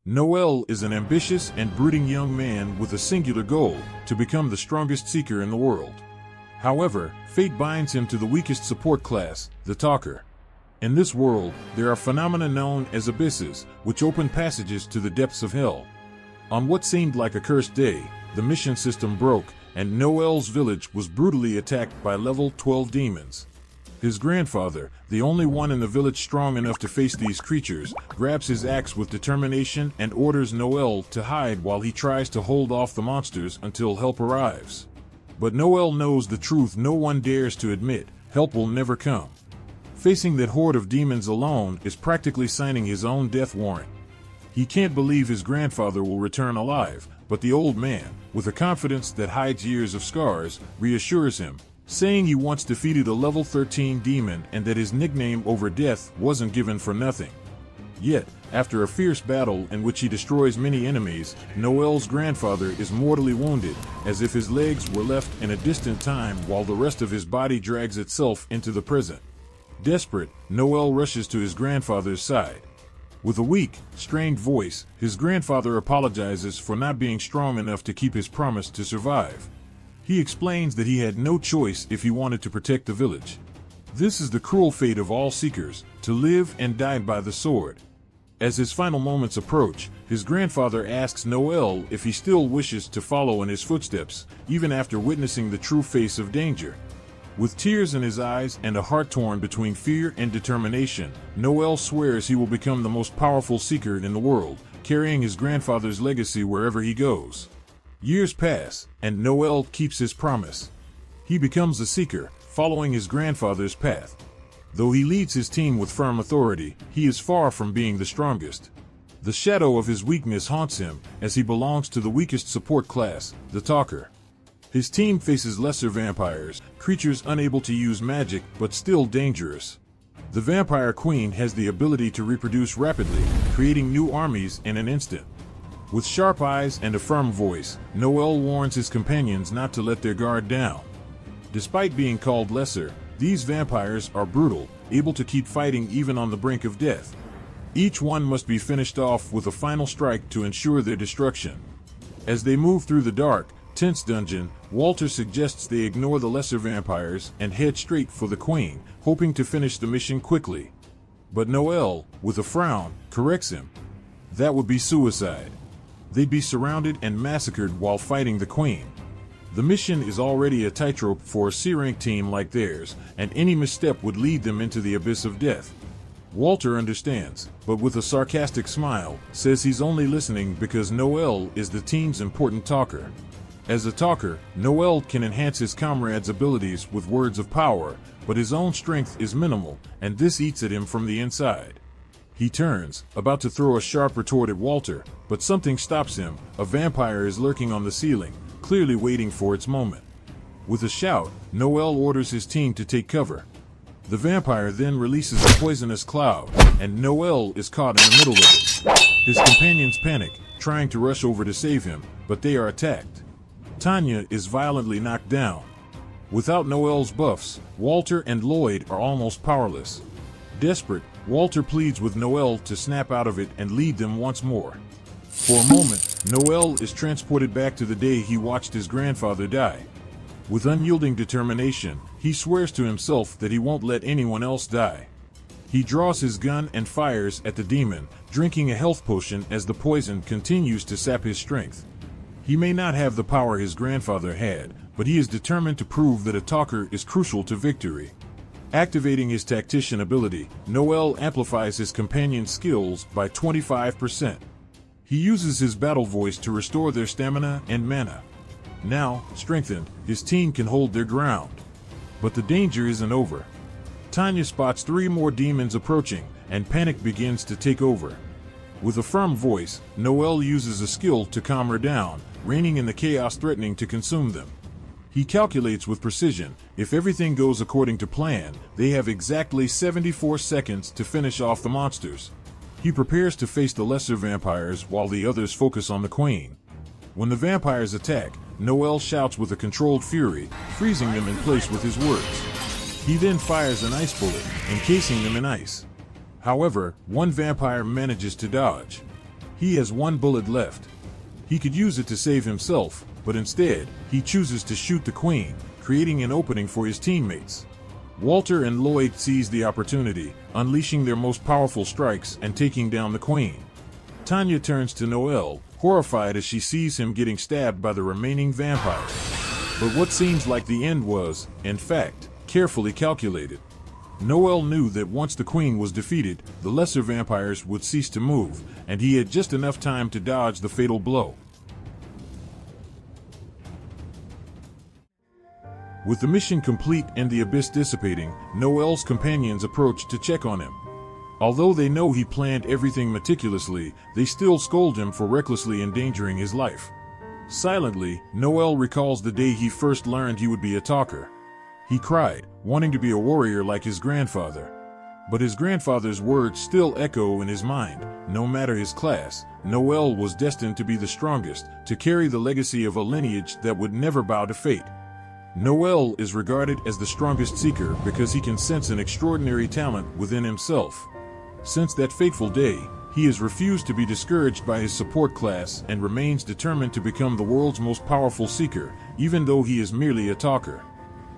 Noel is an ambitious and brooding young man with a singular goal: to become the strongest seeker in the world. However, fate binds him to the weakest support class, the Talker. In this world, there are phenomena known as abysses, which open passages to the depths of hell. On what seemed like a cursed day, the mission system broke, and Noel's village was brutally attacked by level 12 demons. His grandfather, the only one in the village strong enough to face these creatures, grabs his axe with determination and orders Noel to hide while he tries to hold off the monsters until help arrives. But Noel knows the truth no one dares to admit: help will never come. Facing that horde of demons alone is practically signing his own death warrant. He can't believe his grandfather will return alive, but the old man, with a confidence that hides years of scars, reassures him, saying he once defeated a level 13 demon and that his nickname over death wasn't given for nothing. Yet, after a fierce battle in which he destroys many enemies, Noel's grandfather is mortally wounded, as if his legs were left in a distant time while the rest of his body drags itself into the present. Desperate, Noel rushes to his grandfather's side. With a weak, strained voice, his grandfather apologizes for not being strong enough to keep his promise to survive. He explains that he had no choice if he wanted to protect the village. This is the cruel fate of all seekers: to live and die by the sword. As his final moments approach, his grandfather asks Noel if he still wishes to follow in his footsteps, even after witnessing the true face of danger. With tears in his eyes and a heart torn between fear and determination, Noel swears he will become the most powerful seeker in the world, carrying his grandfather's legacy wherever he goes. Years pass, and Noel keeps his promise. He becomes a seeker, following his grandfather's path. Though he leads his team with firm authority, he is far from being the strongest. The shadow of his weakness haunts him, as he belongs to the weakest support class, the Talker. His team faces lesser vampires, creatures unable to use magic but still dangerous. The Vampire Queen has the ability to reproduce rapidly, creating new armies in an instant. With sharp eyes and a firm voice, Noel warns his companions not to let their guard down. Despite being called lesser, these vampires are brutal, able to keep fighting even on the brink of death. Each one must be finished off with a final strike to ensure their destruction. As they move through the dark, tense dungeon, Walter suggests they ignore the lesser vampires and head straight for the Queen, hoping to finish the mission quickly. But Noel, with a frown, corrects him. That would be suicide. They'd be surrounded and massacred while fighting the Queen. The mission is already a tightrope for a C-rank team like theirs, and any misstep would lead them into the abyss of death. Walter understands, but with a sarcastic smile, says he's only listening because Noel is the team's important talker. As a talker, Noel can enhance his comrades' abilities with words of power, but his own strength is minimal, and this eats at him from the inside. He turns, about to throw a sharp retort at Walter, but something stops him. A vampire is lurking on the ceiling, clearly waiting for its moment. With a shout, Noel orders his team to take cover. The vampire then releases a poisonous cloud, and Noel is caught in the middle of it. His companions panic, trying to rush over to save him, but they are attacked. Tanya is violently knocked down. Without Noel's buffs, Walter and Lloyd are almost powerless. Desperate, Walter pleads with Noel to snap out of it and lead them once more. For a moment, Noel is transported back to the day he watched his grandfather die. With unyielding determination, he swears to himself that he won't let anyone else die. He draws his gun and fires at the demon, drinking a health potion as the poison continues to sap his strength. He may not have the power his grandfather had, but he is determined to prove that a talker is crucial to victory. Activating his tactician ability, Noel amplifies his companion's skills by 25%. He uses his battle voice to restore their stamina and mana. Now, strengthened, his team can hold their ground. But the danger isn't over. Tanya spots 3 more demons approaching, and panic begins to take over. With a firm voice, Noel uses a skill to calm her down, reining in the chaos threatening to consume them. He calculates with precision: if everything goes according to plan, they have exactly 74 seconds to finish off the monsters. He prepares to face the lesser vampires while the others focus on the Queen. When the vampires attack, Noel shouts with a controlled fury, freezing them in place with his words. He then fires an ice bullet, encasing them in ice. However, one vampire manages to dodge. He has one bullet left. He could use it to save himself, but instead, he chooses to shoot the queen, creating an opening for his teammates. Walter and Lloyd seize the opportunity, unleashing their most powerful strikes and taking down the queen. Tanya turns to Noel, horrified as she sees him getting stabbed by the remaining vampires. But what seems like the end was, in fact, carefully calculated. Noel knew that once the queen was defeated, the lesser vampires would cease to move, and he had just enough time to dodge the fatal blow. With the mission complete and the abyss dissipating, Noel's companions approach to check on him. Although they know he planned everything meticulously, they still scold him for recklessly endangering his life. Silently, Noel recalls the day he first learned he would be a talker. He cried, wanting to be a warrior like his grandfather. But his grandfather's words still echo in his mind. No matter his class, Noel was destined to be the strongest, to carry the legacy of a lineage that would never bow to fate. Noel is regarded as the strongest seeker because he can sense an extraordinary talent within himself. Since that fateful day, he has refused to be discouraged by his support class and remains determined to become the world's most powerful seeker, even though he is merely a talker.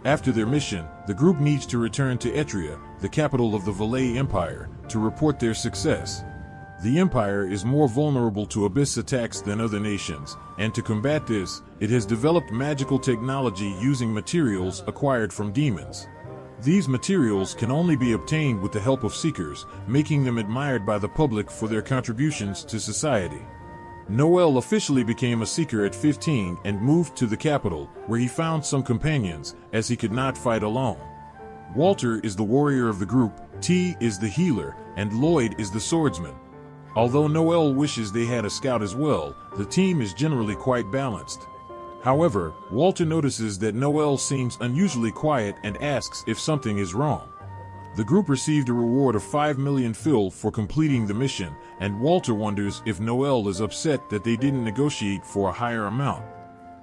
After their mission, the group needs to return to Etria, the capital of the Valais Empire, to report their success. The Empire is more vulnerable to abyss attacks than other nations, and to combat this, it has developed magical technology using materials acquired from demons. These materials can only be obtained with the help of seekers, making them admired by the public for their contributions to society. Noel officially became a seeker at 15 and moved to the capital, where he found some companions, as he could not fight alone. Walter is the warrior of the group, T is the healer, and Lloyd is the swordsman. Although Noel wishes they had a scout as well, the team is generally quite balanced. However, Walter notices that Noel seems unusually quiet and asks if something is wrong. The group received a reward of 5 million fil for completing the mission, and Walter wonders if Noel is upset that they didn't negotiate for a higher amount.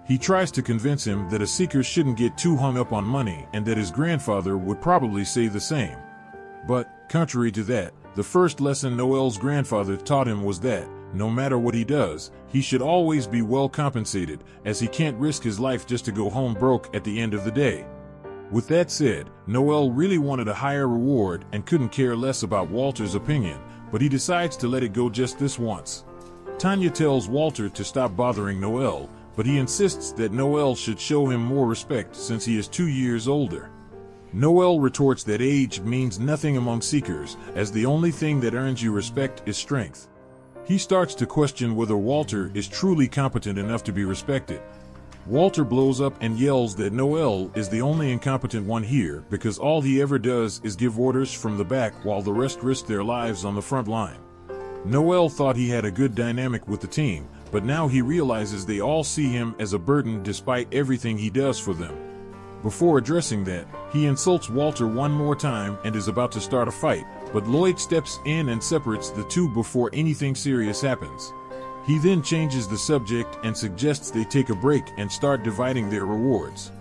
He tries to convince him that a seeker shouldn't get too hung up on money and that his grandfather would probably say the same. But, contrary to that, the first lesson Noel's grandfather taught him was that, no matter what he does, he should always be well compensated, as he can't risk his life just to go home broke at the end of the day. With that said, Noel really wanted a higher reward and couldn't care less about Walter's opinion, but he decides to let it go just this once. Tanya tells Walter to stop bothering Noel, but he insists that Noel should show him more respect since he is 2 years older. Noel retorts that age means nothing among seekers, as the only thing that earns you respect is strength. He starts to question whether Walter is truly competent enough to be respected. Walter blows up and yells that Noel is the only incompetent one here because all he ever does is give orders from the back while the rest risk their lives on the front line. Noel thought he had a good dynamic with the team, but now he realizes they all see him as a burden despite everything he does for them. Before addressing that, he insults Walter one more time and is about to start a fight, but Lloyd steps in and separates the two before anything serious happens. He then changes the subject and suggests they take a break and start dividing their rewards.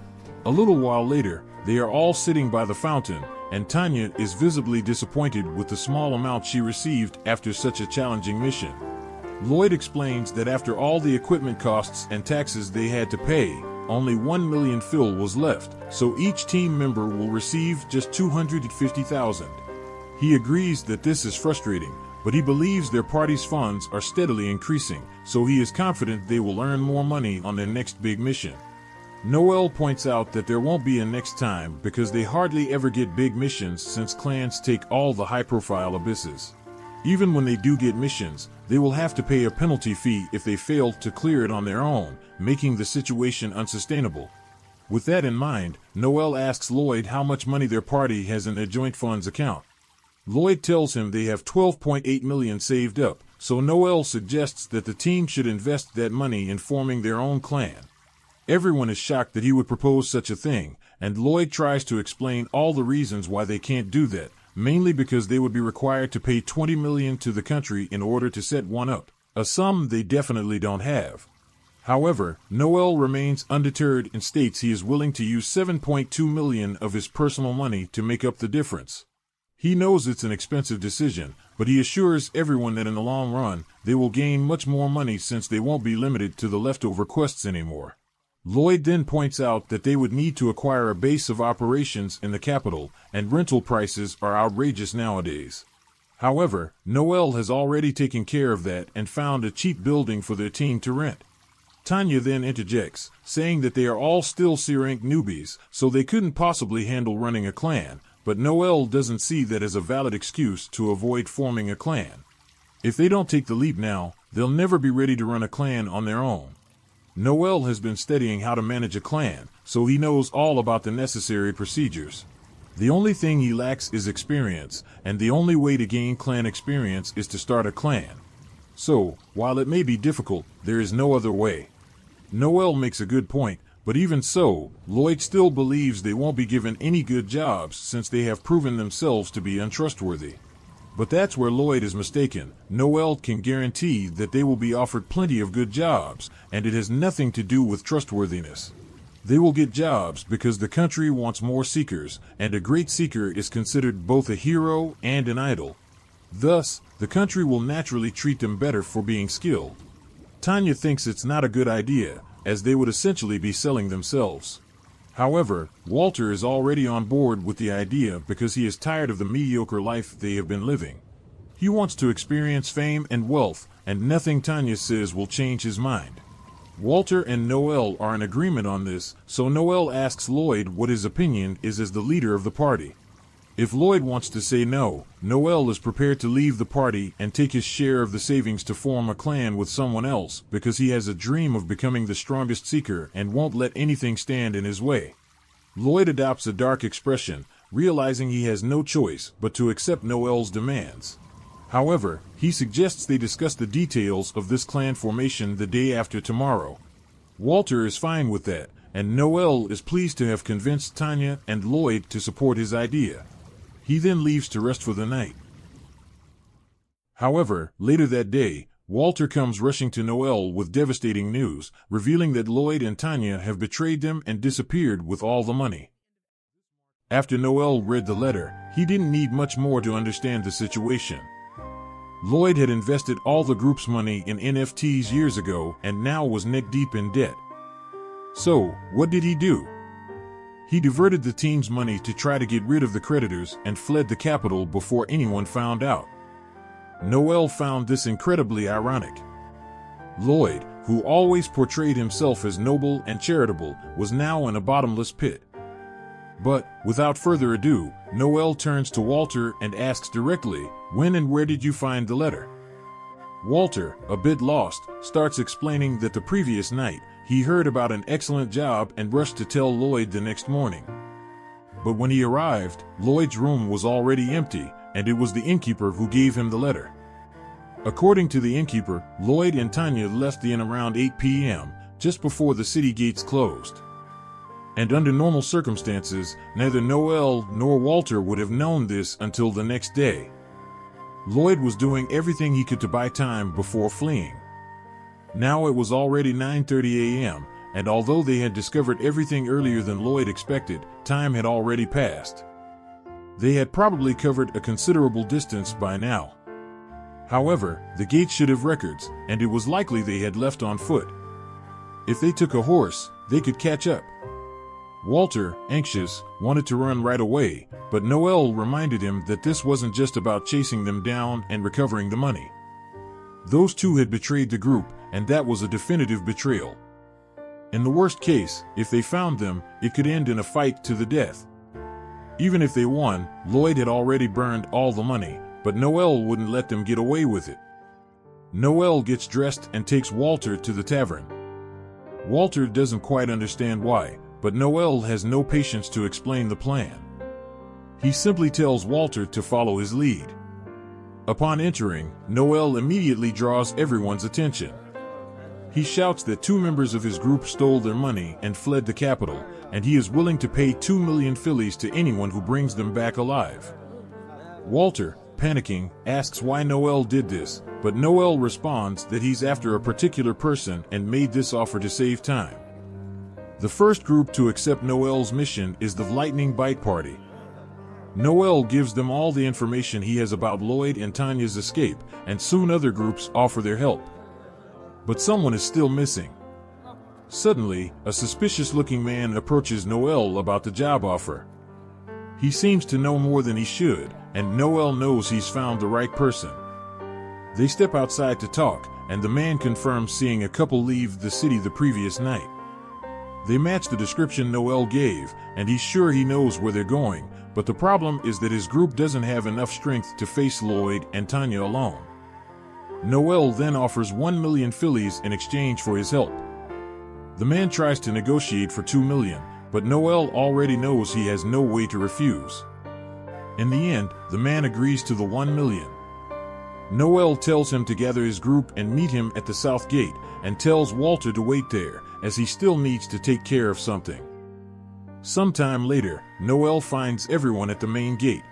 A little while later, they are all sitting by the fountain, and Tanya is visibly disappointed with the small amount she received after such a challenging mission. Lloyd explains that after all the equipment costs and taxes they had to pay, only 1 million fil was left, so each team member will receive just 250,000. He agrees that this is frustrating, but he believes their party's funds are steadily increasing, so he is confident they will earn more money on their next big mission. Noel points out that there won't be a next time because they hardly ever get big missions since clans take all the high-profile abysses. Even when they do get missions, they will have to pay a penalty fee if they fail to clear it on their own, making the situation unsustainable. With that in mind, Noel asks Lloyd how much money their party has in their joint funds account. Lloyd tells him they have 12.8 million saved up, so Noel suggests that the team should invest that money in forming their own clan. Everyone is shocked that he would propose such a thing, and Lloyd tries to explain all the reasons why they can't do that, mainly because they would be required to pay 20 million to the country in order to set one up, a sum they definitely don't have. However, Noel remains undeterred and states he is willing to use 7.2 million of his personal money to make up the difference. He knows it's an expensive decision, but he assures everyone that in the long run, they will gain much more money since they won't be limited to the leftover quests anymore. Lloyd then points out that they would need to acquire a base of operations in the capital, and rental prices are outrageous nowadays. However, Noel has already taken care of that and found a cheap building for their team to rent. Tanya then interjects, saying that they are all still C-rank newbies, so they couldn't possibly handle running a clan, but Noel doesn't see that as a valid excuse to avoid forming a clan. If they don't take the leap now, they'll never be ready to run a clan on their own. Noel has been studying how to manage a clan, so he knows all about the necessary procedures. The only thing he lacks is experience, and the only way to gain clan experience is to start a clan. So, while it may be difficult, there is no other way. Noel makes a good point, but even so, Lloyd still believes they won't be given any good jobs since they have proven themselves to be untrustworthy. But that's where Lloyd is mistaken. Noel can guarantee that they will be offered plenty of good jobs, and it has nothing to do with trustworthiness. They will get jobs because the country wants more seekers, and a great seeker is considered both a hero and an idol. Thus, the country will naturally treat them better for being skilled. Tanya thinks it's not a good idea, as they would essentially be selling themselves. However, Walter is already on board with the idea because he is tired of the mediocre life they have been living. He wants to experience fame and wealth, and nothing Tanya says will change his mind. Walter and Noel are in agreement on this, so Noel asks Lloyd what his opinion is as the leader of the party. If Lloyd wants to say no, Noel is prepared to leave the party and take his share of the savings to form a clan with someone else because he has a dream of becoming the strongest seeker and won't let anything stand in his way. Lloyd adopts a dark expression, realizing he has no choice but to accept Noel's demands. However, he suggests they discuss the details of this clan formation the day after tomorrow. Walter is fine with that, and Noel is pleased to have convinced Tanya and Lloyd to support his idea. He then leaves to rest for the night. However, later that day, Walter comes rushing to Noel with devastating news, revealing that Lloyd and Tanya have betrayed them and disappeared with all the money. After Noel read the letter, he didn't need much more to understand the situation. Lloyd had invested all the group's money in NFTs years ago and now was neck-deep in debt. So, what did he do? He diverted the team's money to try to get rid of the creditors and fled the capital before anyone found out. Noel found this incredibly ironic. Lloyd, who always portrayed himself as noble and charitable, was now in a bottomless pit. But, without further ado, Noel turns to Walter and asks directly, "When and where did you find the letter?" Walter, a bit lost, starts explaining that the previous night, he heard about an excellent job and rushed to tell Lloyd the next morning. But when he arrived, Lloyd's room was already empty, and it was the innkeeper who gave him the letter. According to the innkeeper, Lloyd and Tanya left the inn around 8 p.m., just before the city gates closed. And under normal circumstances, neither Noel nor Walter would have known this until the next day. Lloyd was doing everything he could to buy time before fleeing. Now it was already 9:30 a.m., and although they had discovered everything earlier than Lloyd expected, time had already passed. They had probably covered a considerable distance by now. However, the gates should have records, and it was likely they had left on foot. If they took a horse, they could catch up. Walter, anxious, wanted to run right away, but Noel reminded him that this wasn't just about chasing them down and recovering the money. Those two had betrayed the group, and that was a definitive betrayal. In the worst case, if they found them, it could end in a fight to the death. Even if they won, Lloyd had already burned all the money, but Noel wouldn't let them get away with it. Noel gets dressed and takes Walter to the tavern. Walter doesn't quite understand why, but Noel has no patience to explain the plan. He simply tells Walter to follow his lead. Upon entering, Noel immediately draws everyone's attention. He shouts that 2 members of his group stole their money and fled the capital, and he is willing to pay 2 million fillies to anyone who brings them back alive. Walter, panicking, asks why Noel did this, but Noel responds that he's after a particular person and made this offer to save time. The first group to accept Noel's mission is the Lightning Bite Party. Noel gives them all the information he has about Lloyd and Tanya's escape, and soon other groups offer their help. But someone is still missing. Suddenly, a suspicious-looking man approaches Noel about the job offer. He seems to know more than he should, and Noel knows he's found the right person. They step outside to talk, and the man confirms seeing a couple leave the city the previous night. They match the description Noel gave, and he's sure he knows where they're going, but the problem is that his group doesn't have enough strength to face Lloyd and Tanya alone. Noel then offers 1 million fillies in exchange for his help. The man tries to negotiate for 2 million, but Noel already knows he has no way to refuse. In the end, the man agrees to the 1 million. Noel tells him to gather his group and meet him at the south gate, and tells Walter to wait there, as he still needs to take care of something. Sometime later, Noel finds everyone at the main gate.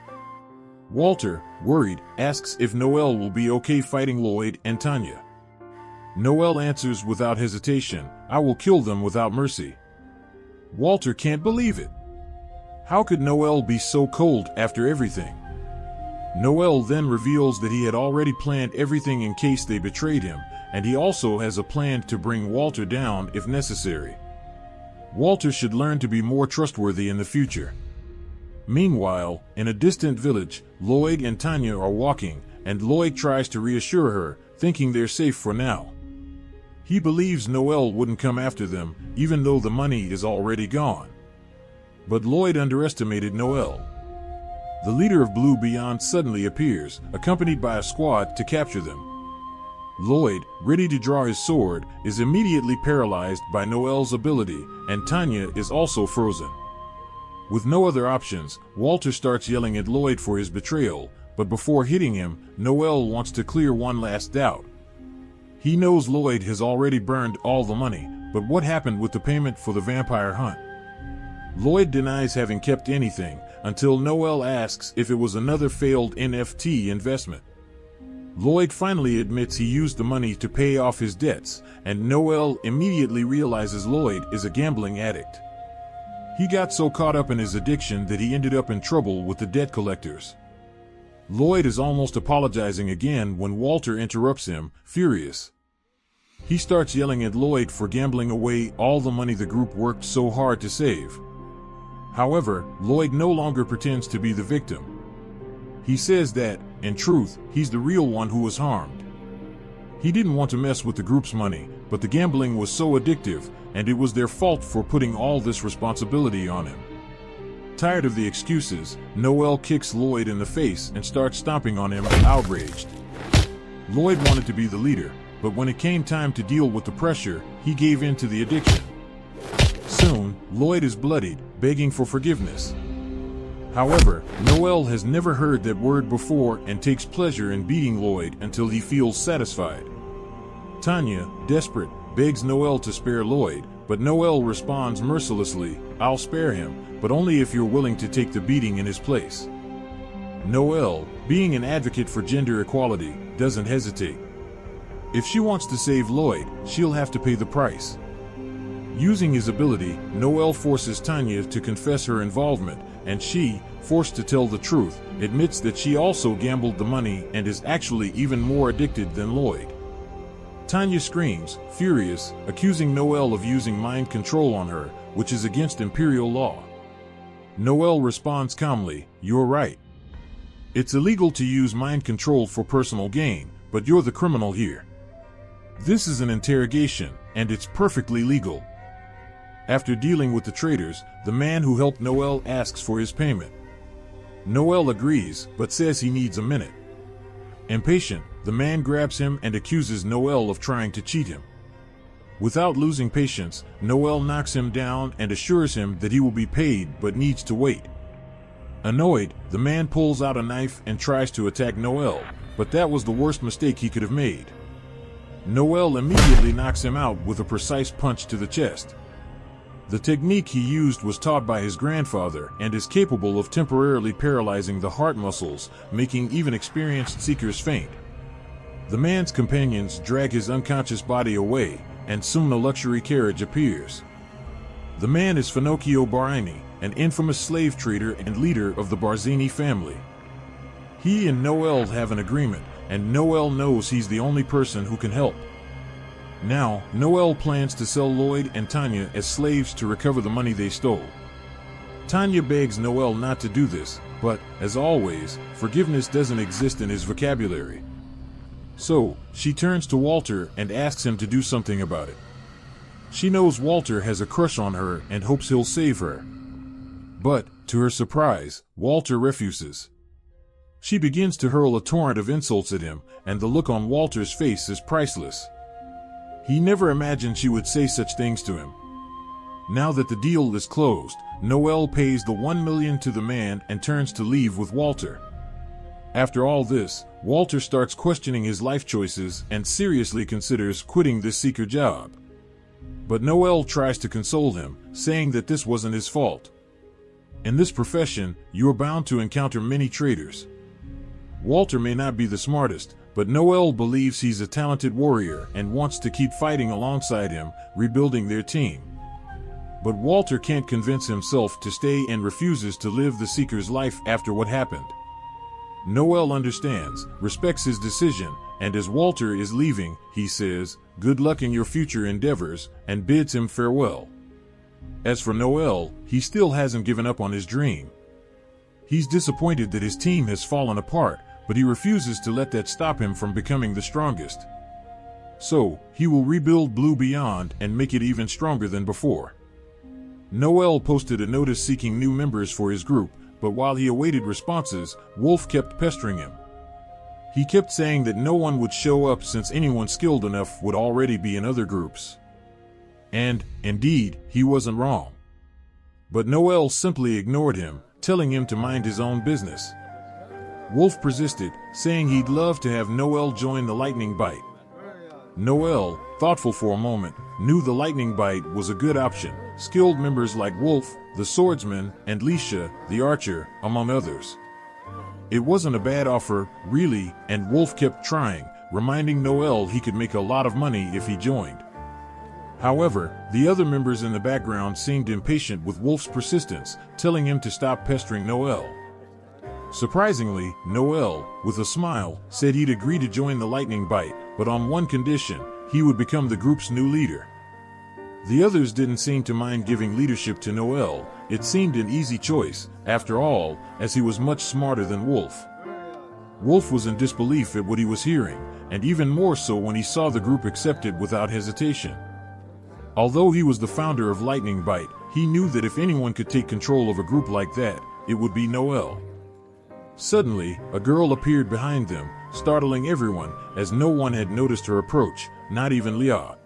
Walter, worried, asks if Noel will be okay fighting Lloyd and Tanya. Noel answers without hesitation, "I will kill them without mercy." Walter can't believe it. How could Noel be so cold after everything? Noel then reveals that he had already planned everything in case they betrayed him, and he also has a plan to bring Walter down if necessary. Walter should learn to be more trustworthy in the future. Meanwhile, in a distant village, Lloyd and Tanya are walking, and Lloyd tries to reassure her, thinking they're safe for now. He believes Noel wouldn't come after them, even though the money is already gone. But Lloyd underestimated Noel. The leader of Blue Beyond suddenly appears, accompanied by a squad to capture them. Lloyd, ready to draw his sword, is immediately paralyzed by Noel's ability, and Tanya is also frozen. With no other options, Walter starts yelling at Lloyd for his betrayal, but before hitting him, Noel wants to clear one last doubt. He knows Lloyd has already burned all the money, but what happened with the payment for the vampire hunt? Lloyd denies having kept anything, until Noel asks if it was another failed NFT investment. Lloyd finally admits he used the money to pay off his debts, and Noel immediately realizes Lloyd is a gambling addict. He got so caught up in his addiction that he ended up in trouble with the debt collectors. Lloyd is almost apologizing again when Walter interrupts him, furious. He starts yelling at Lloyd for gambling away all the money the group worked so hard to save. However, Lloyd no longer pretends to be the victim. He says that, in truth, he's the real one who was harmed. He didn't want to mess with the group's money, but the gambling was so addictive, and it was their fault for putting all this responsibility on him. Tired of the excuses, Noel kicks Lloyd in the face and starts stomping on him, outraged. Lloyd wanted to be the leader, but when it came time to deal with the pressure, he gave in to the addiction. Soon, Lloyd is bloodied, begging for forgiveness. However, Noel has never heard that word before and takes pleasure in beating Lloyd until he feels satisfied. Tanya, desperate, begs Noel to spare Lloyd, but Noel responds mercilessly, "I'll spare him, but only if you're willing to take the beating in his place." Noel, being an advocate for gender equality, doesn't hesitate. If she wants to save Lloyd, she'll have to pay the price. Using his ability, Noel forces Tanya to confess her involvement, and she, forced to tell the truth, admits that she also gambled the money and is actually even more addicted than Lloyd. Tanya screams, furious, accusing Noel of using mind control on her, which is against Imperial law. Noel responds calmly, "You're right. It's illegal to use mind control for personal gain, but you're the criminal here. This is an interrogation, and it's perfectly legal." After dealing with the traitors, the man who helped Noel asks for his payment. Noel agrees, but says he needs a minute. Impatient, the man grabs him and accuses Noel of trying to cheat him. Without losing patience, Noel knocks him down and assures him that he will be paid but needs to wait. Annoyed, the man pulls out a knife and tries to attack Noel, but that was the worst mistake he could have made. Noel immediately knocks him out with a precise punch to the chest. The technique he used was taught by his grandfather and is capable of temporarily paralyzing the heart muscles, making even experienced seekers faint. The man's companions drag his unconscious body away, and soon a luxury carriage appears. The man is Finocchio Barini, an infamous slave trader and leader of the Barzini family. He and Noel have an agreement, and Noel knows he's the only person who can help. Now, Noel plans to sell Lloyd and Tanya as slaves to recover the money they stole. Tanya begs Noel not to do this, but, as always, forgiveness doesn't exist in his vocabulary. So, she turns to Walter and asks him to do something about it. She knows Walter has a crush on her and hopes he'll save her. But, to her surprise, Walter refuses. She begins to hurl a torrent of insults at him, and the look on Walter's face is priceless. He never imagined she would say such things to him. Now that the deal is closed, Noel pays the $1 million to the man and turns to leave with Walter. After all this, Walter starts questioning his life choices and seriously considers quitting this seeker job. But Noel tries to console him, saying that this wasn't his fault. In this profession, you are bound to encounter many traitors. Walter may not be the smartest, but Noel believes he's a talented warrior and wants to keep fighting alongside him, rebuilding their team. But Walter can't convince himself to stay and refuses to live the Seeker's life after what happened. Noel understands, respects his decision, and as Walter is leaving, he says, "Good luck in your future endeavors," and bids him farewell. As for Noel, he still hasn't given up on his dream. He's disappointed that his team has fallen apart, but he refuses to let that stop him from becoming the strongest. So, he will rebuild Blue Beyond and make it even stronger than before. Noel posted a notice seeking new members for his group, but while he awaited responses, Wolf kept pestering him. He kept saying that no one would show up since anyone skilled enough would already be in other groups. And, indeed, he wasn't wrong. But Noel simply ignored him, telling him to mind his own business. Wolf persisted, saying he'd love to have Noel join the Lightning Bite. Noel, thoughtful for a moment, knew the Lightning Bite was a good option, skilled members like Wolf, the swordsman, and Leisha, the archer, among others. It wasn't a bad offer, really, and Wolf kept trying, reminding Noel he could make a lot of money if he joined. However, the other members in the background seemed impatient with Wolf's persistence, telling him to stop pestering Noel. Surprisingly, Noel, with a smile, said he'd agree to join the Lightning Bite, but on one condition: he would become the group's new leader. The others didn't seem to mind giving leadership to Noel. It seemed an easy choice, after all, as he was much smarter than Wolf. Wolf was in disbelief at what he was hearing, and even more so when he saw the group accept it without hesitation. Although he was the founder of Lightning Bite, he knew that if anyone could take control of a group like that, it would be Noel. Suddenly, a girl appeared behind them, startling everyone, as no one had noticed her approach, not even Leah.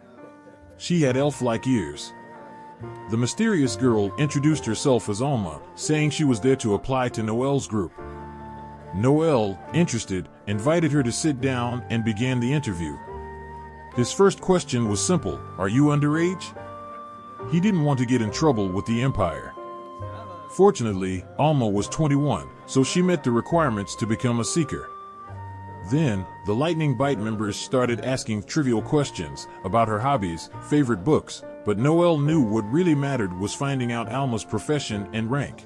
She had elf-like ears. The mysterious girl introduced herself as Alma, saying she was there to apply to Noel's group. Noel, interested, invited her to sit down and began the interview. His first question was simple: "Are you underage?" He didn't want to get in trouble with the Empire. Fortunately, Alma was 21, so she met the requirements to become a Seeker. Then, the Lightning Bite members started asking trivial questions about her hobbies, favorite books, but Noel knew what really mattered was finding out Alma's profession and rank.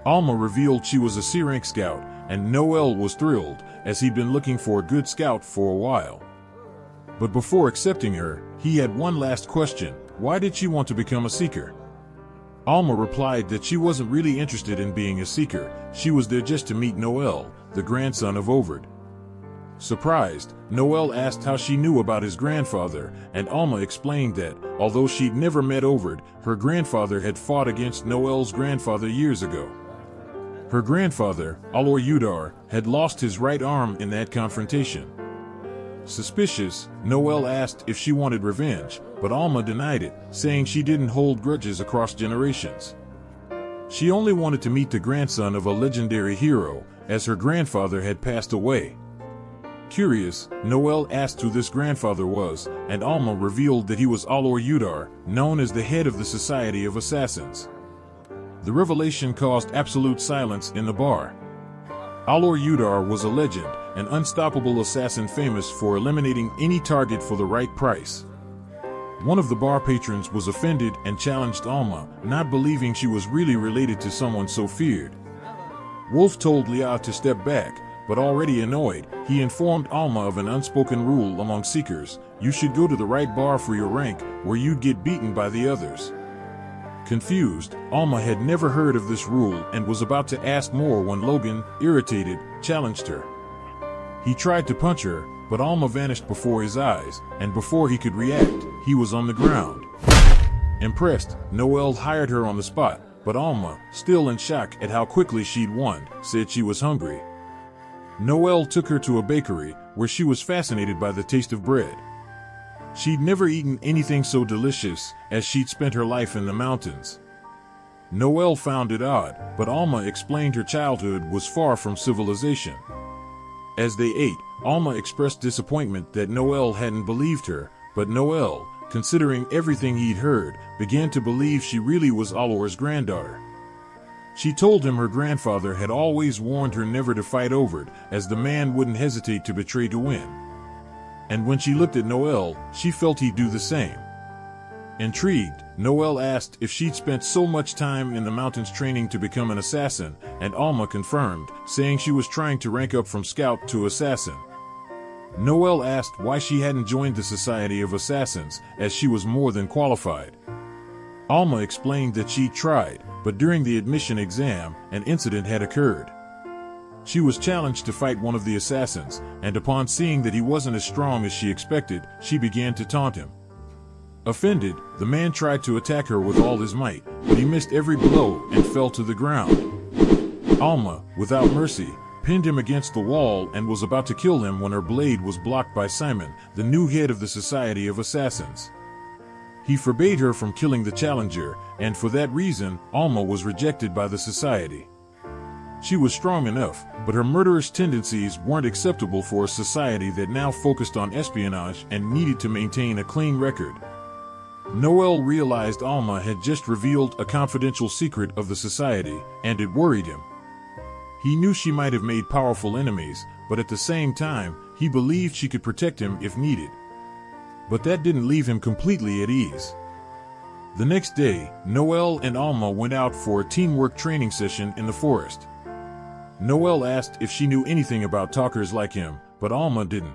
Alma revealed she was a C-rank scout, and Noel was thrilled, as he'd been looking for a good scout for a while. But before accepting her, he had one last question: why did she want to become a Seeker? Alma replied that she wasn't really interested in being a Seeker, she was there just to meet Noel, the grandson of Overd. Surprised, Noel asked how she knew about his grandfather, and Alma explained that, although she'd never met Overd, her grandfather had fought against Noel's grandfather years ago. Her grandfather, Alor Udar, had lost his right arm in that confrontation. Suspicious, Noel asked if she wanted revenge, but Alma denied it, saying she didn't hold grudges across generations. She only wanted to meet the grandson of a legendary hero, as her grandfather had passed away. Curious, Noel asked who this grandfather was, and Alma revealed that he was Alor Udar, known as the head of the Society of Assassins. The revelation caused absolute silence in the bar. Alor Udar was a legend, an unstoppable assassin famous for eliminating any target for the right price. One of the bar patrons was offended and challenged Alma, not believing she was really related to someone so feared. Wolf told Leah to step back, but already annoyed, he informed Alma of an unspoken rule among Seekers: you should go to the right bar for your rank, where you'd get beaten by the others. Confused, Alma had never heard of this rule and was about to ask more when Logan, irritated, challenged her. He tried to punch her, but Alma vanished before his eyes, and before he could react, he was on the ground. Impressed, Noel hired her on the spot, but Alma, still in shock at how quickly she'd won, said she was hungry. Noel took her to a bakery, where she was fascinated by the taste of bread. She'd never eaten anything so delicious, as she'd spent her life in the mountains. Noel found it odd, but Alma explained her childhood was far from civilization. As they ate, Alma expressed disappointment that Noel hadn't believed her, but Noel, considering everything he'd heard, began to believe she really was Alor's granddaughter. She told him her grandfather had always warned her never to fight Overd, as the man wouldn't hesitate to betray to win. And when she looked at Noel, she felt he'd do the same. Intrigued, Noel asked if she'd spent so much time in the mountains training to become an assassin, and Alma confirmed, saying she was trying to rank up from scout to assassin. Noel asked why she hadn't joined the Society of Assassins, as she was more than qualified. Alma explained that she tried, but during the admission exam, an incident had occurred. She was challenged to fight one of the assassins, and upon seeing that he wasn't as strong as she expected, she began to taunt him. Offended, the man tried to attack her with all his might, but he missed every blow and fell to the ground. Alma, without mercy, pinned him against the wall and was about to kill him when her blade was blocked by Simon, the new head of the Society of Assassins. He forbade her from killing the challenger, and for that reason, Alma was rejected by the society. She was strong enough, but her murderous tendencies weren't acceptable for a society that now focused on espionage and needed to maintain a clean record. Noel realized Alma had just revealed a confidential secret of the society, and it worried him. He knew she might have made powerful enemies, but at the same time, he believed she could protect him if needed. But that didn't leave him completely at ease. The next day, Noel and Alma went out for a teamwork training session in the forest. Noel asked if she knew anything about talkers like him, but Alma didn't.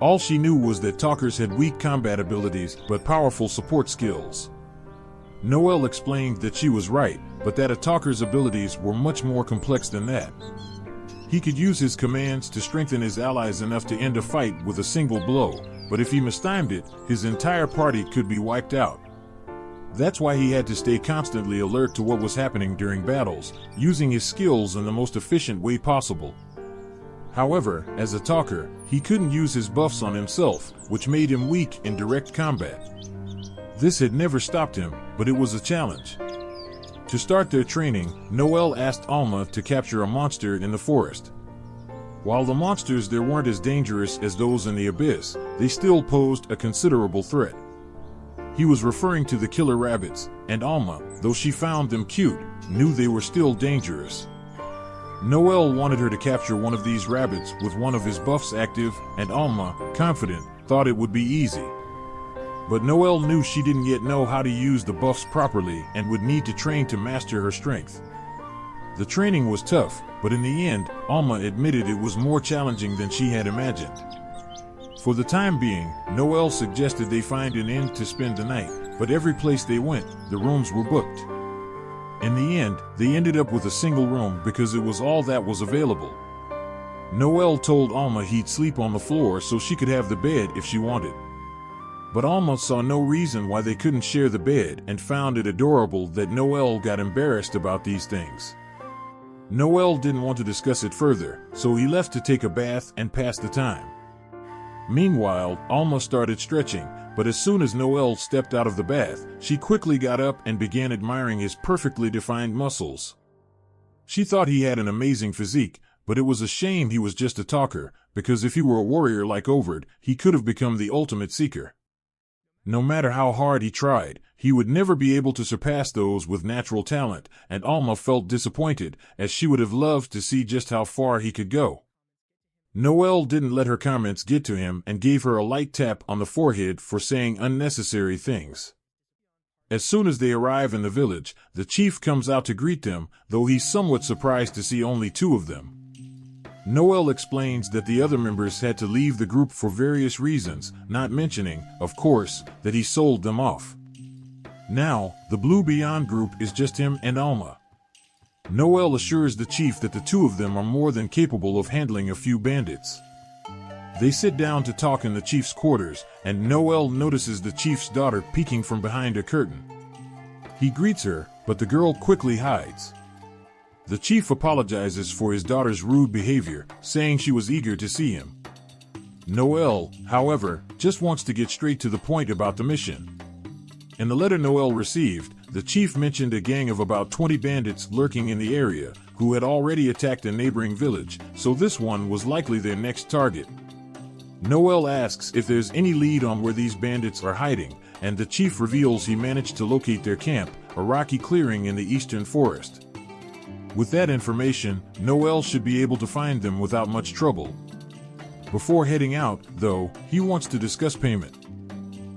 All she knew was that talkers had weak combat abilities but powerful support skills. Noel explained that she was right, but that a talker's abilities were much more complex than that. He could use his commands to strengthen his allies enough to end a fight with a single blow, but if he mistimed it, his entire party could be wiped out. That's why he had to stay constantly alert to what was happening during battles, using his skills in the most efficient way possible. However, as a talker, he couldn't use his buffs on himself, which made him weak in direct combat. This had never stopped him, but it was a challenge. To start their training, Noel asked Alma to capture a monster in the forest. While the monsters there weren't as dangerous as those in the abyss, they still posed a considerable threat. He was referring to the killer rabbits, and Alma, though she found them cute, knew they were still dangerous. Noel wanted her to capture one of these rabbits with one of his buffs active, and Alma, confident, thought it would be easy. But Noel knew she didn't yet know how to use the buffs properly and would need to train to master her strength. The training was tough, but in the end, Alma admitted it was more challenging than she had imagined. For the time being, Noel suggested they find an inn to spend the night, but every place they went, the rooms were booked. In the end, they ended up with a single room because it was all that was available. Noel told Alma he'd sleep on the floor so she could have the bed if she wanted. But Alma saw no reason why they couldn't share the bed and found it adorable that Noel got embarrassed about these things. Noel didn't want to discuss it further, so he left to take a bath and pass the time. Meanwhile, Alma started stretching, but as soon as Noel stepped out of the bath, she quickly got up and began admiring his perfectly defined muscles. She thought he had an amazing physique, but it was a shame he was just a talker, because if he were a warrior like Overd, he could have become the ultimate seeker. No matter how hard he tried, he would never be able to surpass those with natural talent, and Alma felt disappointed, as she would have loved to see just how far he could go. Noel didn't let her comments get to him and gave her a light tap on the forehead for saying unnecessary things. As soon as they arrive in the village, the chief comes out to greet them, though he's somewhat surprised to see only two of them. Noel explains that the other members had to leave the group for various reasons, not mentioning, of course, that he sold them off. Now, the Blue Beyond group is just him and Alma. Noel assures the chief that the two of them are more than capable of handling a few bandits. They sit down to talk in the chief's quarters, and Noel notices the chief's daughter peeking from behind a curtain. He greets her, but the girl quickly hides. The chief apologizes for his daughter's rude behavior, saying she was eager to see him. Noel, however, just wants to get straight to the point about the mission. In the letter Noel received, the chief mentioned a gang of about 20 bandits lurking in the area, who had already attacked a neighboring village, so this one was likely their next target. Noel asks if there's any lead on where these bandits are hiding, and the chief reveals he managed to locate their camp, a rocky clearing in the eastern forest. With that information, Noel should be able to find them without much trouble. Before heading out, though, he wants to discuss payment.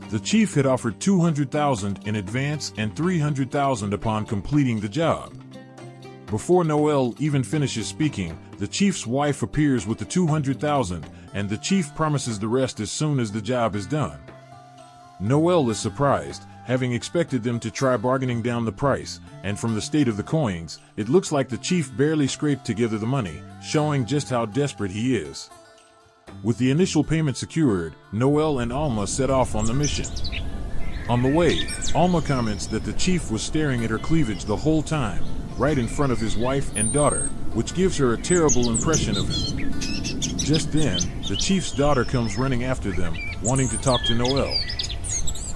The chief had offered $200,000 in advance and $300,000 upon completing the job. Before Noel even finishes speaking, the chief's wife appears with the $200,000, and the chief promises the rest as soon as the job is done. Noel is surprised, having expected them to try bargaining down the price, and from the state of the coins, it looks like the chief barely scraped together the money, showing just how desperate he is. With the initial payment secured, Noel and Alma set off on the mission. On the way, Alma comments that the chief was staring at her cleavage the whole time, right in front of his wife and daughter, which gives her a terrible impression of him. Just then, the chief's daughter comes running after them, wanting to talk to Noel.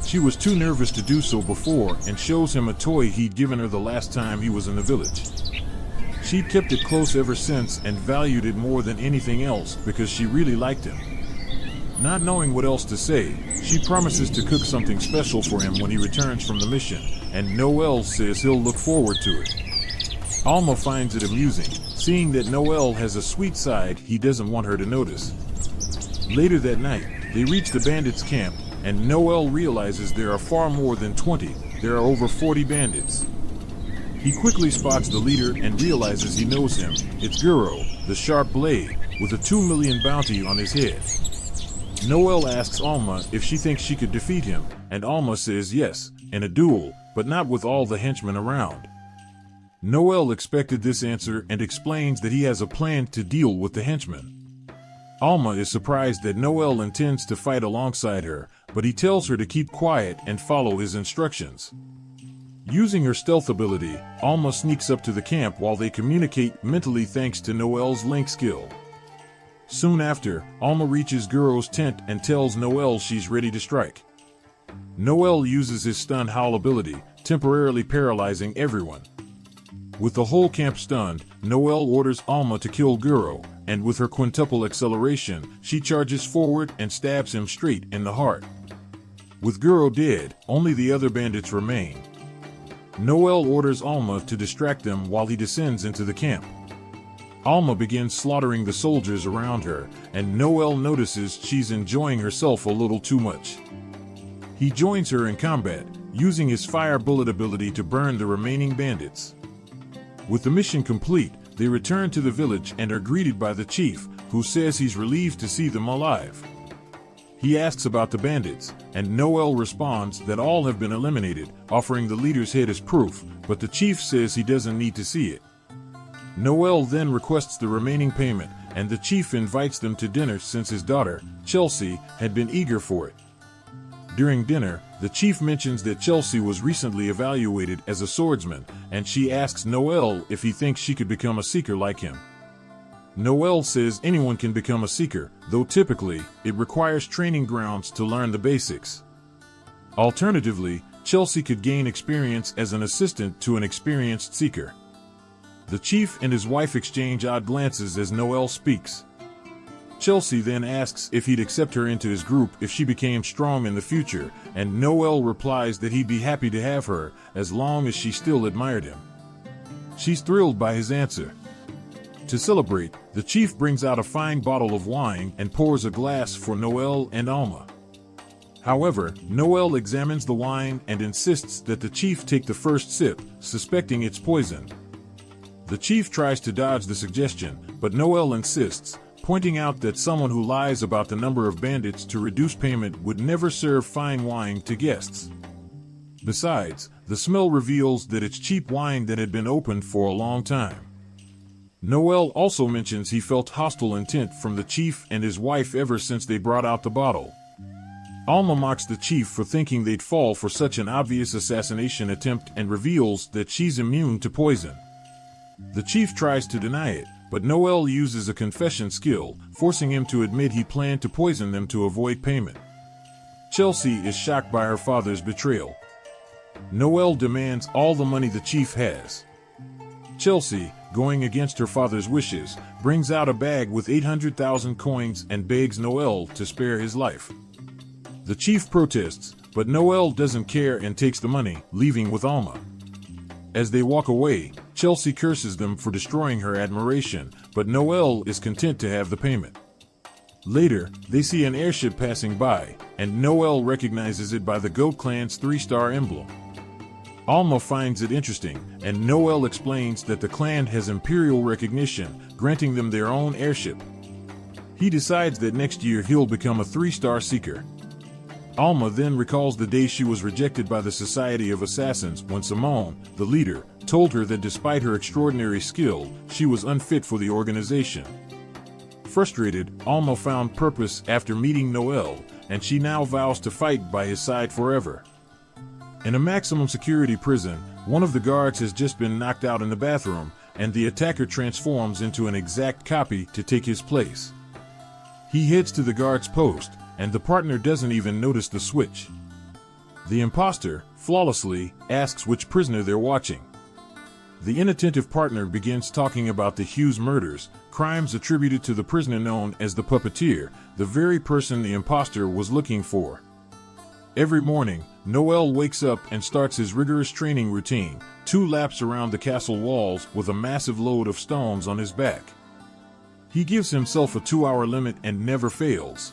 She was too nervous to do so before and shows him a toy he'd given her the last time he was in the village. She'd kept it close ever since and valued it more than anything else because she really liked him. Not knowing what else to say, she promises to cook something special for him when he returns from the mission, and Noel says he'll look forward to it. Alma finds it amusing, seeing that Noel has a sweet side he doesn't want her to notice. Later that night, they reach the bandits' camp, and Noel realizes there are far more than 20, there are over 40 bandits. He quickly spots the leader and realizes he knows him. It's Guro, the sharp blade, with a 2 million bounty on his head. Noel asks Alma if she thinks she could defeat him, and Alma says yes, in a duel, but not with all the henchmen around. Noel expected this answer and explains that he has a plan to deal with the henchmen. Alma is surprised that Noel intends to fight alongside her, but he tells her to keep quiet and follow his instructions. Using her stealth ability, Alma sneaks up to the camp while they communicate mentally thanks to Noel's link skill. Soon after, Alma reaches Guro's tent and tells Noel she's ready to strike. Noel uses his stun howl ability, temporarily paralyzing everyone. With the whole camp stunned, Noel orders Alma to kill Guro, and with her quintuple acceleration, she charges forward and stabs him straight in the heart. With Guro dead, only the other bandits remain. Noel orders Alma to distract them while he descends into the camp. Alma begins slaughtering the soldiers around her, and Noel notices she's enjoying herself a little too much. He joins her in combat, using his fire bullet ability to burn the remaining bandits. With the mission complete, they return to the village and are greeted by the chief, who says he's relieved to see them alive. He asks about the bandits, and Noel responds that all have been eliminated, offering the leader's head as proof, but the chief says he doesn't need to see it. Noel then requests the remaining payment, and the chief invites them to dinner since his daughter, Chelsea, had been eager for it. During dinner, the chief mentions that Chelsea was recently evaluated as a swordsman, and she asks Noel if he thinks she could become a seeker like him. Noel says anyone can become a seeker, though typically, it requires training grounds to learn the basics. Alternatively, Chelsea could gain experience as an assistant to an experienced seeker. The chief and his wife exchange odd glances as Noel speaks. Chelsea then asks if he'd accept her into his group if she became strong in the future, and Noel replies that he'd be happy to have her, as long as she still admired him. She's thrilled by his answer. To celebrate, the chief brings out a fine bottle of wine and pours a glass for Noel and Alma. However, Noel examines the wine and insists that the chief take the first sip, suspecting it's poison. The chief tries to dodge the suggestion, but Noel insists, pointing out that someone who lies about the number of bandits to reduce payment would never serve fine wine to guests. Besides, the smell reveals that it's cheap wine that had been opened for a long time. Noel also mentions he felt hostile intent from the chief and his wife ever since they brought out the bottle. Alma mocks the chief for thinking they'd fall for such an obvious assassination attempt and reveals that she's immune to poison. The chief tries to deny it, but Noel uses a confession skill, forcing him to admit he planned to poison them to avoid payment. Chelsea is shocked by her father's betrayal. Noel demands all the money the chief has. Chelsea, going against her father's wishes, brings out a bag with 800,000 coins and begs Noel to spare his life. The chief protests, but Noel doesn't care and takes the money, leaving with Alma. As they walk away, Chelsea curses them for destroying her admiration, but Noel is content to have the payment. Later, they see an airship passing by, and Noel recognizes it by the Goat Clan's 3-star emblem. Alma finds it interesting, and Noel explains that the clan has imperial recognition, granting them their own airship. He decides that next year he'll become a 3-star seeker. Alma then recalls the day she was rejected by the Society of Assassins when Simone, the leader, told her that despite her extraordinary skill, she was unfit for the organization. Frustrated, Alma found purpose after meeting Noel, and she now vows to fight by his side forever. In a maximum security prison, one of the guards has just been knocked out in the bathroom, and the attacker transforms into an exact copy to take his place. He heads to the guard's post, and the partner doesn't even notice the switch. The imposter, flawlessly, asks which prisoner they're watching. The inattentive partner begins talking about the Hughes murders, crimes attributed to the prisoner known as the puppeteer, the very person the imposter was looking for. Every morning, Noel wakes up and starts his rigorous training routine, 2 laps around the castle walls with a massive load of stones on his back. He gives himself a 2-hour limit and never fails.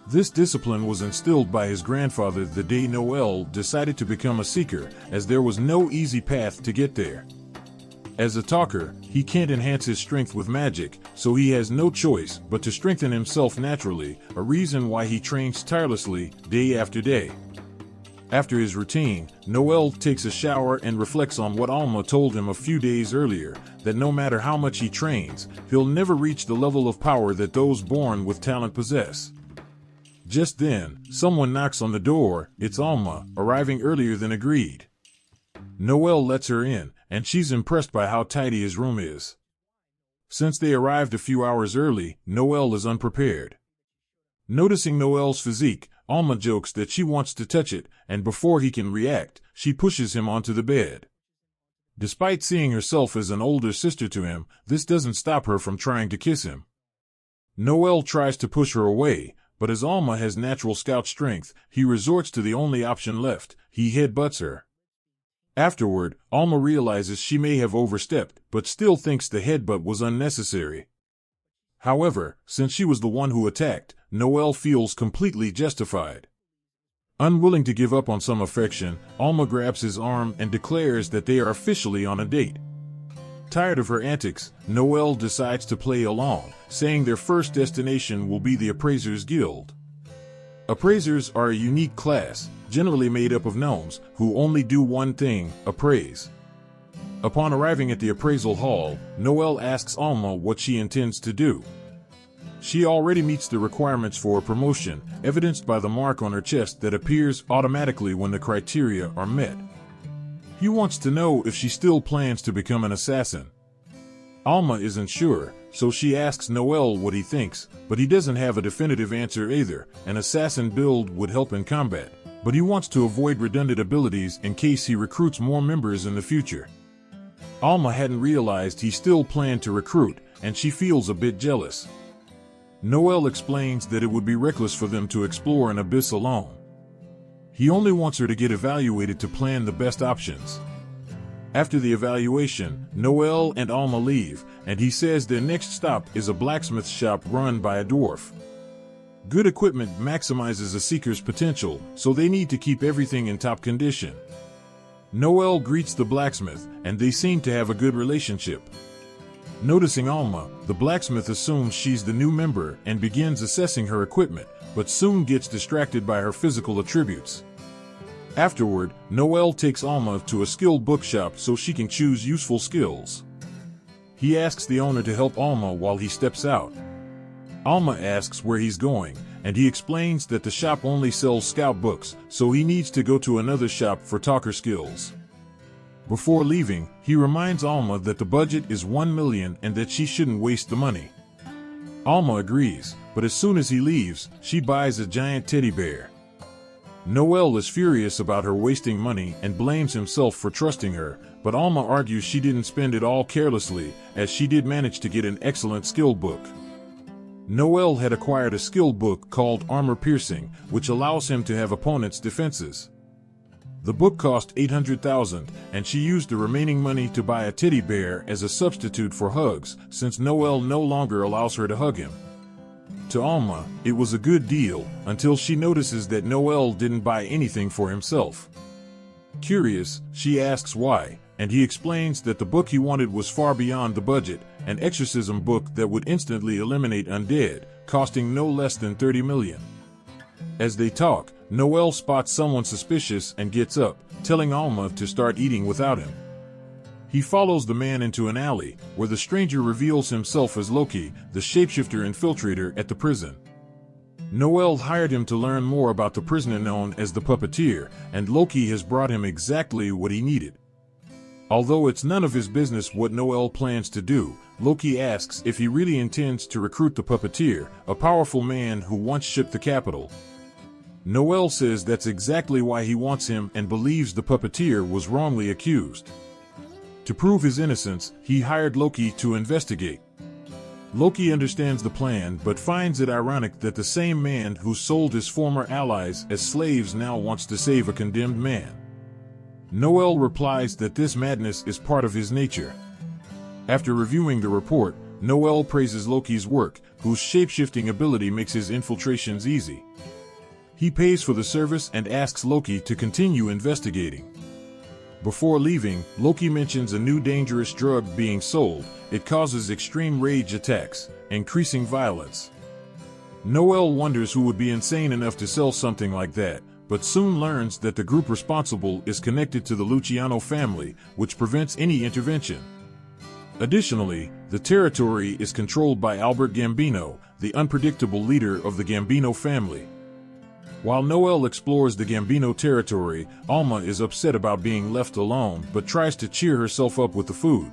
This discipline was instilled by his grandfather the day Noel decided to become a seeker, as there was no easy path to get there. As a talker, he can't enhance his strength with magic, so he has no choice but to strengthen himself naturally, a reason why he trains tirelessly, day after day. After his routine, Noel takes a shower and reflects on what Alma told him a few days earlier, that no matter how much he trains, he'll never reach the level of power that those born with talent possess. Just then, someone knocks on the door. It's Alma, arriving earlier than agreed. Noel lets her in, and she's impressed by how tidy his room is. Since they arrived a few hours early, Noel is unprepared. Noticing Noel's physique, Alma jokes that she wants to touch it, and before he can react, she pushes him onto the bed. Despite seeing herself as an older sister to him, this doesn't stop her from trying to kiss him. Noel tries to push her away, but as Alma has natural scout strength, he resorts to the only option left. He headbutts her. Afterward, Alma realizes she may have overstepped, but still thinks the headbutt was unnecessary. However, since she was the one who attacked, Noel feels completely justified. Unwilling to give up on some affection, Alma grabs his arm and declares that they are officially on a date. Tired of her antics, Noel decides to play along, saying their first destination will be the Appraisers Guild. Appraisers are a unique class, generally made up of gnomes, who only do one thing: appraise. Upon arriving at the appraisal hall, Noel asks Alma what she intends to do. She already meets the requirements for a promotion, evidenced by the mark on her chest that appears automatically when the criteria are met. He wants to know if she still plans to become an assassin. Alma isn't sure, so she asks Noel what he thinks, but he doesn't have a definitive answer either. An assassin build would help in combat, but he wants to avoid redundant abilities in case he recruits more members in the future. Alma hadn't realized he still planned to recruit, and she feels a bit jealous. Noel explains that it would be reckless for them to explore an abyss alone. He only wants her to get evaluated to plan the best options. After the evaluation, Noel and Alma leave, and he says their next stop is a blacksmith shop run by a dwarf. Good equipment maximizes a seeker's potential, so they need to keep everything in top condition. Noel greets the blacksmith, and they seem to have a good relationship. Noticing Alma, the blacksmith assumes she's the new member and begins assessing her equipment, but soon gets distracted by her physical attributes. Afterward, Noel takes Alma to a skill bookshop so she can choose useful skills. He asks the owner to help Alma while he steps out. Alma asks where he's going, and he explains that the shop only sells scout books, so he needs to go to another shop for talker skills. Before leaving, he reminds Alma that the budget is $1 million and that she shouldn't waste the money. Alma agrees, but as soon as he leaves, she buys a giant teddy bear. Noel is furious about her wasting money and blames himself for trusting her, but Alma argues she didn't spend it all carelessly, as she did manage to get an excellent skill book. Noel had acquired a skill book called Armor Piercing, which allows him to have opponents' defenses. The book cost $800,000, and she used the remaining money to buy a teddy bear as a substitute for hugs, since Noel no longer allows her to hug him. To Alma, it was a good deal, until she notices that Noel didn't buy anything for himself. Curious, she asks why, and he explains that the book he wanted was far beyond the budget, an exorcism book that would instantly eliminate undead, costing no less than $30 million. As they talk, Noel spots someone suspicious and gets up, telling Alma to start eating without him. He follows the man into an alley, where the stranger reveals himself as Loki, the shapeshifter infiltrator at the prison. Noel hired him to learn more about the prisoner known as the puppeteer, and Loki has brought him exactly what he needed. Although it's none of his business what Noel plans to do, Loki asks if he really intends to recruit the puppeteer, a powerful man who once shipped the capital. Noel says that's exactly why he wants him and believes the puppeteer was wrongly accused. To prove his innocence, he hired Loki to investigate. Loki understands the plan but finds it ironic that the same man who sold his former allies as slaves now wants to save a condemned man. Noel replies that this madness is part of his nature. After reviewing the report, Noel praises Loki's work, whose shape-shifting ability makes his infiltrations easy. He pays for the service and asks Loki to continue investigating. Before leaving, Loki mentions a new dangerous drug being sold. It causes extreme rage attacks, increasing violence. Noel wonders who would be insane enough to sell something like that, but soon learns that the group responsible is connected to the Luciano family, which prevents any intervention. Additionally, the territory is controlled by Albert Gambino, the unpredictable leader of the Gambino family. While Noel explores the Gambino territory, Alma is upset about being left alone but tries to cheer herself up with the food.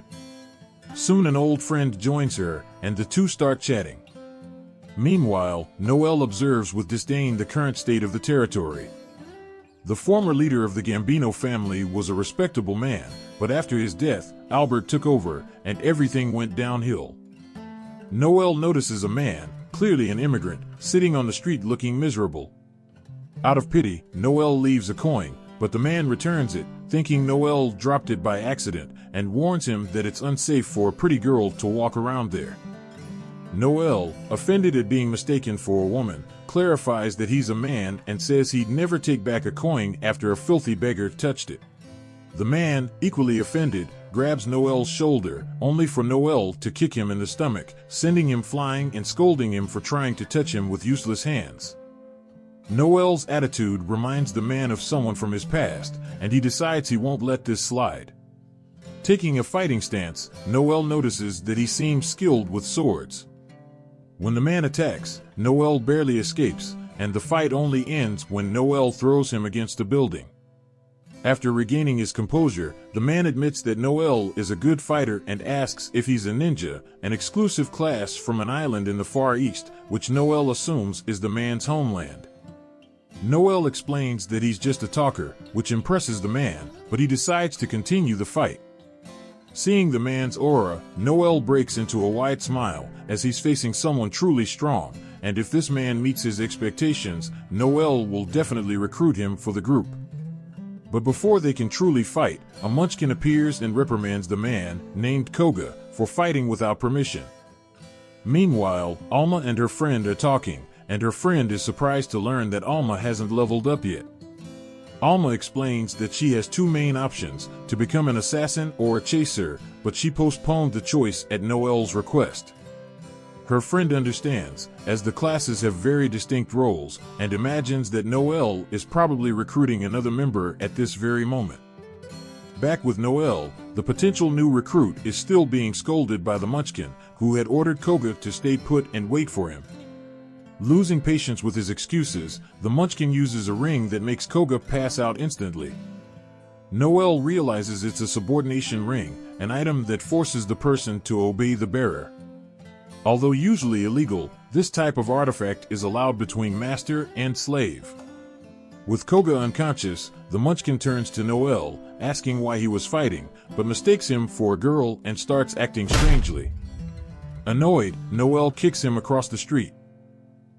Soon an old friend joins her, and the two start chatting. Meanwhile, Noel observes with disdain the current state of the territory. The former leader of the Gambino family was a respectable man, but after his death, Albert took over, and everything went downhill. Noel notices a man, clearly an immigrant, sitting on the street looking miserable. Out of pity, Noel leaves a coin, but the man returns it, thinking Noel dropped it by accident, and warns him that it's unsafe for a pretty girl to walk around there. Noel, offended at being mistaken for a woman, clarifies that he's a man and says he'd never take back a coin after a filthy beggar touched it. The man, equally offended, grabs Noel's shoulder, only for Noel to kick him in the stomach, sending him flying and scolding him for trying to touch him with useless hands. Noel's attitude reminds the man of someone from his past, and he decides he won't let this slide. Taking a fighting stance, Noel notices that he seems skilled with swords. When the man attacks, Noel barely escapes, and the fight only ends when Noel throws him against a building. After regaining his composure, the man admits that Noel is a good fighter and asks if he's a ninja, an exclusive class from an island in the Far East, which Noel assumes is the man's homeland. Noel explains that he's just a talker, which impresses the man, but he decides to continue the fight. Seeing the man's aura, Noel breaks into a wide smile, as he's facing someone truly strong, and if this man meets his expectations, Noel will definitely recruit him for the group. But before they can truly fight, a munchkin appears and reprimands the man, named Koga, for fighting without permission. Meanwhile, Alma and her friend are talking, and her friend is surprised to learn that Alma hasn't leveled up yet. Alma explains that she has two main options, to become an assassin or a chaser, but she postponed the choice at Noel's request. Her friend understands, as the classes have very distinct roles, and imagines that Noel is probably recruiting another member at this very moment. Back with Noel, the potential new recruit is still being scolded by the Munchkin, who had ordered Koga to stay put and wait for him. Losing patience with his excuses, the Munchkin uses a ring that makes Koga pass out instantly. Noel realizes it's a subordination ring, an item that forces the person to obey the bearer. Although usually illegal, this type of artifact is allowed between master and slave. With Koga unconscious, the Munchkin turns to Noel, asking why he was fighting, but mistakes him for a girl and starts acting strangely. Annoyed, Noel kicks him across the street.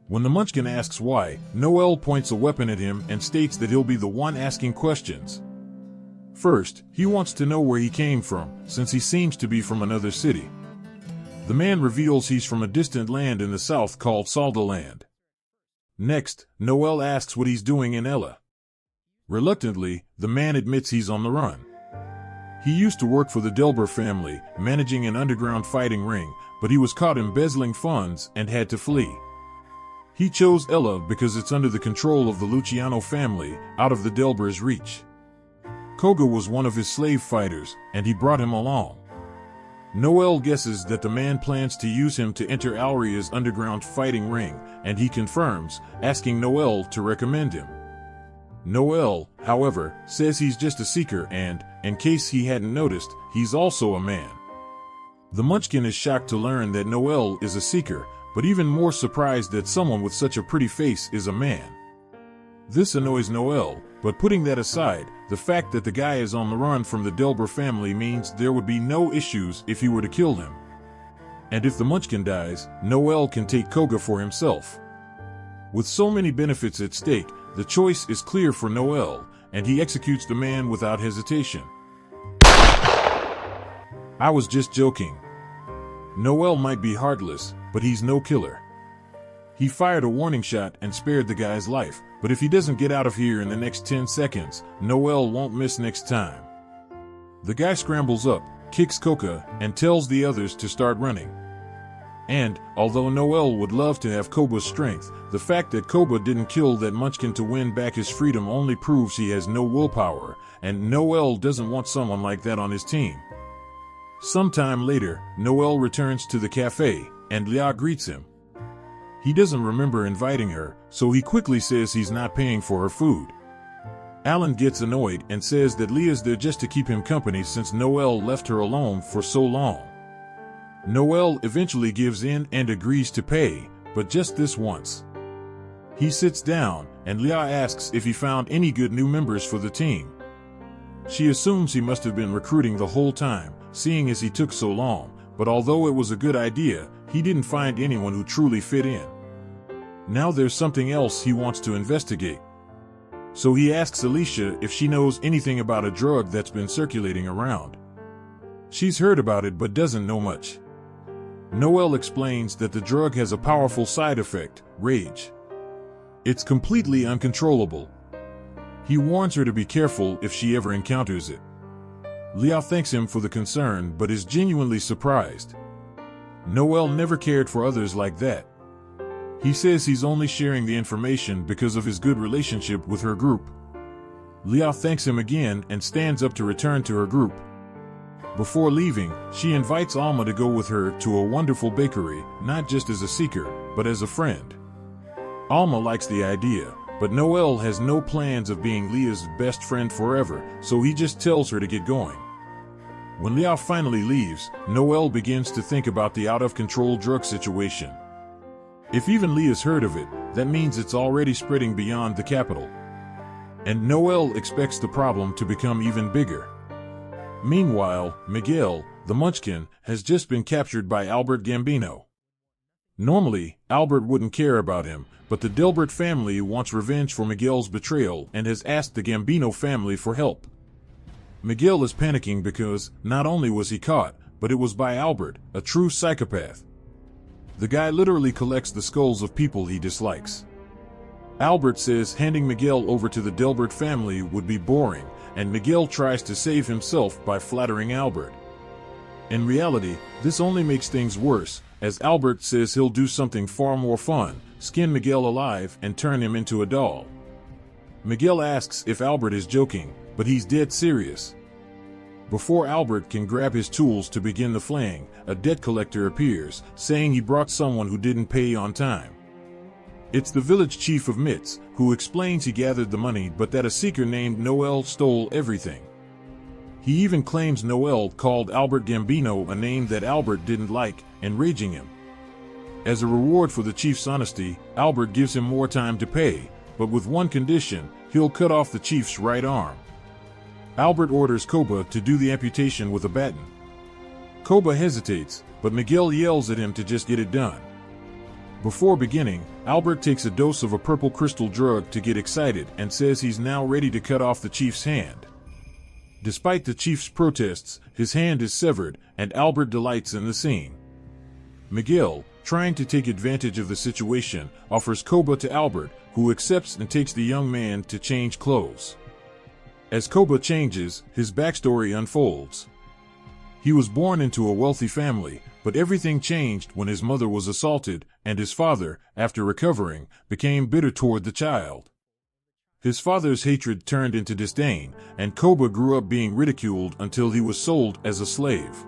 When the Munchkin asks why, Noel points a weapon at him and states that he'll be the one asking questions. First, he wants to know where he came from, since he seems to be from another city. The man reveals he's from a distant land in the south called Saldaland. Next, Noel asks what he's doing in Ella. Reluctantly, the man admits he's on the run. He used to work for the Delber family, managing an underground fighting ring, but he was caught embezzling funds and had to flee. He chose Ella because it's under the control of the Luciano family, out of the Delber's reach. Koga was one of his slave fighters, and he brought him along. Noel guesses that the man plans to use him to enter Alria's underground fighting ring, and he confirms, asking Noel to recommend him. Noel, however, says he's just a seeker and, in case he hadn't noticed, he's also a man. The Munchkin is shocked to learn that Noel is a seeker, but even more surprised that someone with such a pretty face is a man. This annoys Noel, but putting that aside, the fact that the guy is on the run from the Delber family means there would be no issues if he were to kill him. And if the Munchkin dies, Noel can take Koga for himself. With so many benefits at stake, the choice is clear for Noel, and he executes the man without hesitation. I was just joking. Noel might be heartless, but he's no killer. He fired a warning shot and spared the guy's life, but if he doesn't get out of here in the next 10 seconds, Noel won't miss next time. The guy scrambles up, kicks Koga, and tells the others to start running. And, although Noel would love to have Koga's strength, the fact that Koga didn't kill that Munchkin to win back his freedom only proves he has no willpower, and Noel doesn't want someone like that on his team. Sometime later, Noel returns to the cafe, and Leah greets him. He doesn't remember inviting her, so he quickly says he's not paying for her food. Alan gets annoyed and says that Leah's there just to keep him company since Noel left her alone for so long. Noel eventually gives in and agrees to pay, but just this once. He sits down, and Leah asks if he found any good new members for the team. She assumes he must have been recruiting the whole time, seeing as he took so long, but although it was a good idea, he didn't find anyone who truly fit in. Now there's something else he wants to investigate. So he asks Alicia if she knows anything about a drug that's been circulating around. She's heard about it but doesn't know much. Noel explains that the drug has a powerful side effect, rage. It's completely uncontrollable. He warns her to be careful if she ever encounters it. Leah thanks him for the concern but is genuinely surprised. Noel never cared for others like that. He says he's only sharing the information because of his good relationship with her group. Leah thanks him again and stands up to return to her group. Before leaving, she invites Alma to go with her to a wonderful bakery, not just as a seeker, but as a friend. Alma likes the idea, but Noel has no plans of being Leah's best friend forever, so he just tells her to get going. When Leah finally leaves, Noel begins to think about the out-of-control drug situation. If even Leah's heard of it, that means it's already spreading beyond the capital. And Noel expects the problem to become even bigger. Meanwhile, Miguel, the Munchkin, has just been captured by Albert Gambino. Normally, Albert wouldn't care about him, but the Delbert family wants revenge for Miguel's betrayal and has asked the Gambino family for help. Miguel is panicking because not only was he caught, but it was by Albert, a true psychopath. The guy literally collects the skulls of people he dislikes. Albert says handing Miguel over to the Delbert family would be boring, and Miguel tries to save himself by flattering Albert. In reality, this only makes things worse, as Albert says he'll do something far more fun, skin Miguel alive and turn him into a doll. Miguel asks if Albert is joking, but he's dead serious. Before Albert can grab his tools to begin the flaying, a debt collector appears, saying he brought someone who didn't pay on time. It's the village chief of Mitz, who explains he gathered the money but that a seeker named Noel stole everything. He even claims Noel called Albert Gambino a name that Albert didn't like, enraging him. As a reward for the chief's honesty, Albert gives him more time to pay, but with one condition: he'll cut off the chief's right arm. Albert orders Koba to do the amputation with a baton. Koba hesitates, but Miguel yells at him to just get it done. Before beginning, Albert takes a dose of a purple crystal drug to get excited and says he's now ready to cut off the chief's hand. Despite the chief's protests, his hand is severed, and Albert delights in the scene. Miguel, trying to take advantage of the situation, offers Koba to Albert, who accepts and takes the young man to change clothes. As Koba changes, his backstory unfolds. He was born into a wealthy family, but everything changed when his mother was assaulted, and his father, after recovering, became bitter toward the child. His father's hatred turned into disdain, and Koba grew up being ridiculed until he was sold as a slave.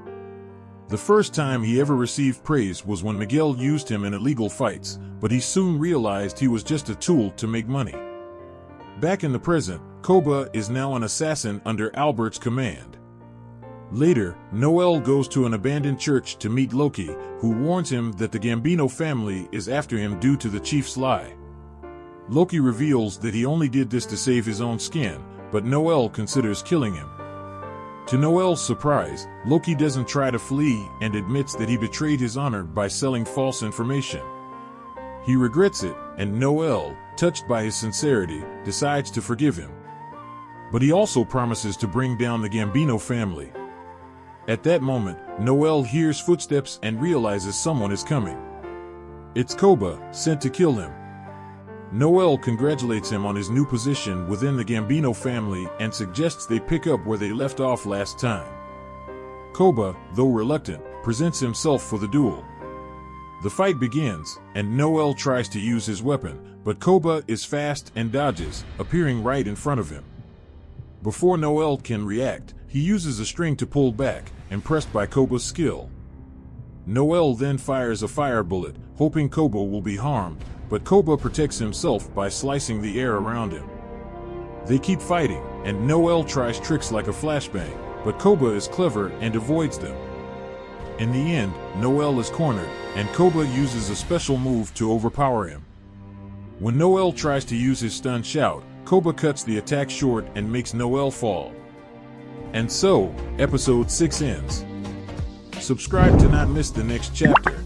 The first time he ever received praise was when Miguel used him in illegal fights, but he soon realized he was just a tool to make money. Back in the present, Koba is now an assassin under Albert's command. Later, Noel goes to an abandoned church to meet Loki, who warns him that the Gambino family is after him due to the chief's lie. Loki reveals that he only did this to save his own skin, but Noel considers killing him. To Noel's surprise, Loki doesn't try to flee and admits that he betrayed his honor by selling false information. He regrets it, and Noel, touched by his sincerity, decides to forgive him. But he also promises to bring down the Gambino family. At that moment, Noel hears footsteps and realizes someone is coming. It's Koba, sent to kill him. Noel congratulates him on his new position within the Gambino family and suggests they pick up where they left off last time. Koba, though reluctant, presents himself for the duel. The fight begins, and Noel tries to use his weapon, but Koba is fast and dodges, appearing right in front of him. Before Noel can react, he uses a string to pull back, impressed by Koba's skill. Noel then fires a fire bullet, hoping Koba will be harmed, but Koba protects himself by slicing the air around him. They keep fighting, and Noel tries tricks like a flashbang, but Koba is clever and avoids them. In the end, Noel is cornered, and Koba uses a special move to overpower him. When Noel tries to use his stun shout, Koba cuts the attack short and makes Noel fall. And so, episode 6 ends. Subscribe to not miss the next chapter.